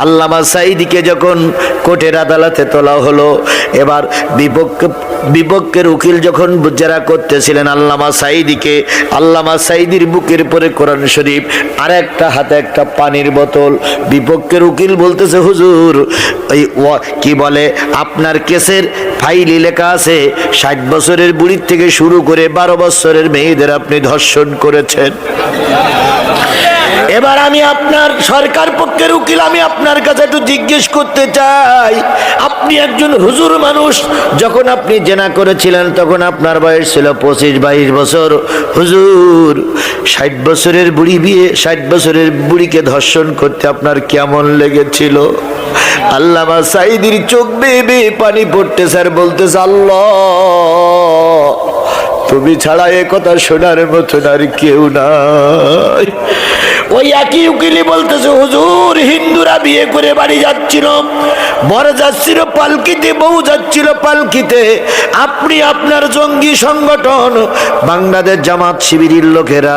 আল্লামা সাঈদীকে যখন কোর্টের আদালতে তোলা হলো, এবার বিপক্ষের উকিল যখন জেরা করতেছিলেন আল্লামা সাঈদীকে, আল্লামা সাঈদীর বুকের পরে কোরআন শরীফ আর একটা হাতে একটা পানির বোতল। বিপক্ষের উকিল বলতেছে, হুজুর ওই কি বলে আপনার কেসের ফাইলে লেখা আছে 60 বছরের বুড়ির থেকে শুরু করে 12 বছরের মেয়েদের আপনি ধর্ষণ করেছেন। এবার আমি আপনার সরকার পক্ষের উকিল, আমি আপনার কাছে একটু জিজ্ঞেস করতে চাই, আপনি একজন হুজুর মানুষ, যখন আপনি জেনা করেছিলেন তখন আপনার বয়স ছিল 25-22 বছর। হুজুর 60 বছরের বুড়ি বিয়ে, 60 বছরের বুড়িকে ধর্ষণ করতে আপনার কেমন লেগেছিল? আল্লামা সাঈদীর চোখ বেয়ে বেয়ে পানি পড়তে স্যার বলতেছে, আল্লাহ তুমি ছাড়া এ কথা শোনার মতন আর কেউ নাই। ওই একই উকিলি বলতেছে, হুজুর হিন্দুরা বিয়ে করে বাড়ি যাচ্ছিল, বর যাচ্ছিল পালকিতে, বউ যাচ্ছিল পালকিতে, আপনি আপনার জঙ্গি সংগঠন বাংলাদেশ জামাত শিবিরের লোকেরা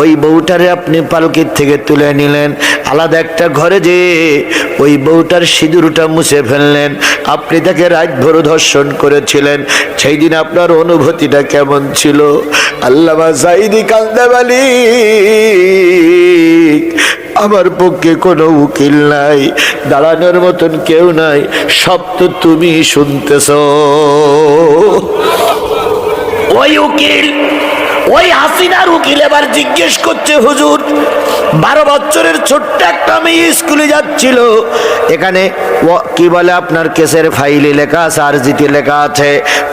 ওই বউটারে আপনি পালকির থেকে তুলে নিলেন, আলাদা একটা ঘরে যে ওই বউটার সিঁদুরটা মুছে ফেললেন, আপনি তাকে রাতভর ধর্ষণ করেছিলেন। সেই দিন আপনার অনুভূতিটা কেমন ছিল? আল্লামা সাঈদী কান্দে বলি, আমার পক্ষে কোনো উকিল নাই, দাঁড়ানোর মতন কেউ নাই, সব তো তুমি শুনতেছ। ওই উকিল, ওই হাসিনার উকিল এবার জিজ্ঞেস করছে, হুজুর 12 বছরের ছোট্ট একটা মেয়ে স্কুলে যাচ্ছিল, এখানে কি বলে আপনার কেসের ফাইলে লেখা আছে, আরজিতে লেখা আছে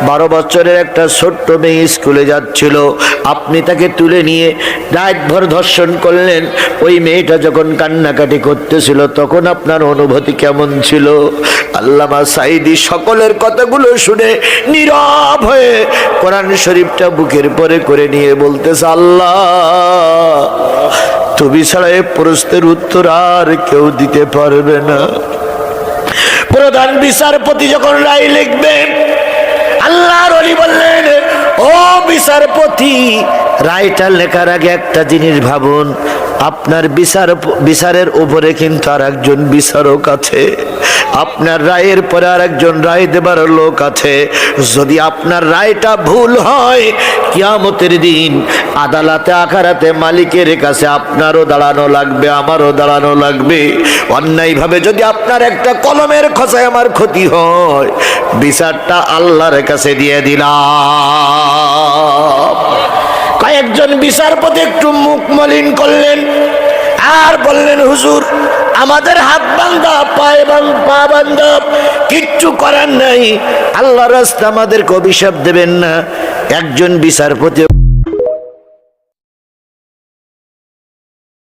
12 বছরের একটা ছোট্ট মেয়ে স্কুলে যাচ্ছিল, আপনি তাকে তুলে নিয়ে রাতভর ধর্ষণ করলেন। ওই মেয়েটা যখন কান্নাকাটি করতেছিল তখন আপনার অনুভূতি কেমন ছিল? আল্লামা সাঈদী সকলের কথাগুলো শুনে নীরব হয়ে কোরআন শরীফটা বুকের পরে করে নিয়ে বলতেছে, আল্লাহ তুমি ছাড়া এই প্রশ্নের উত্তর আর কেউ দিতে পারবে না। প্রধান বিচারপতি যখন রায় লিখবেন, আল্লাহর ওলি বললেন, ও বিচারপতি রায়টা লেখার আগে একটা জিনিস ভাবুন, আপনার বিচারের উপরে কিন্তু আর একজন বিচারক আছে, আপনার রায়ের পরে আর একজন রায় দেবার লোক আছে। যদি আপনার রায়টা ভুল হয়, কিয়ামতের দিন আদালতে আখারাতে মালিকের কাছে আপনারও দাঁড়ানো লাগবে, আমারও দাঁড়ানো লাগবে। অন্যায়ভাবে যদি আপনার একটা কলমের খোঁচায় আমার ক্ষতি হয়, বিচারটা আল্লাহর কাছে দিয়ে দিলাম। কয়েকজন বিচারপতি একটু মুখ মলিন করলেন আর বললেন, হুজুর আমাদের হাত বান্ধা, পা বান্ধা, কিচ্ছু করার নাই, আল্লাহর রাস্তা আমাদেরকে অভিশাপ দেবেন না। একজন বিচারপতি